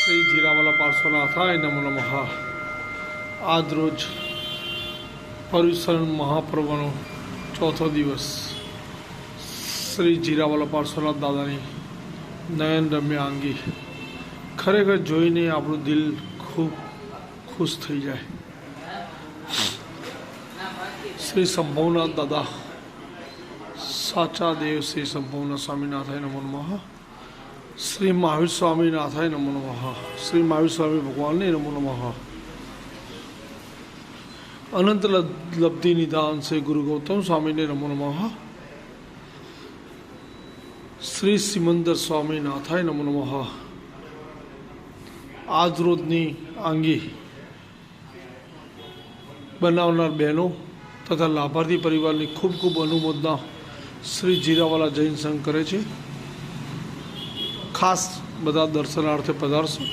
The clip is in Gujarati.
શ્રી જીરાવાલા પાર્શ્વનાથાય નમો નમઃ. આજ રોજ પર્યુષણ મહાપર્વનો ચોથો દિવસ શ્રી જીરાવાલા પાર્શ્વનાથ દાદાની નયન રમ્ય અંગી ખરેખર જોઈને આપણું દિલ ખૂબ ખુશ થઈ જાય. શ્રી સંભવનાથ દાદા સાચા દેવ શ્રી સંભવનાથ સ્વામીનાથાય નમો નમઃ. શ્રી મહાવીર સ્વામીનાથાય નમો નમઃ. શ્રી મહાવીર સ્વામી ભગવાનને નમો નમઃ. અનંત લબ્ધિ નિધાન શ્રી ગુરુ ગૌતમ સ્વામીને નમો નમઃ. શ્રી સિમંદર સ્વામીનાથાય નમો નમઃ. આજ રોજની આંગી બનાવનાર બહેનો તથા લાભાર્થી પરિવારની ખૂબ ખૂબ અનુમોદના શ્રી જીરાવાલા જૈન સંઘ કરે છે. ખાસ બધા દર્શનાર્થે પધારશો.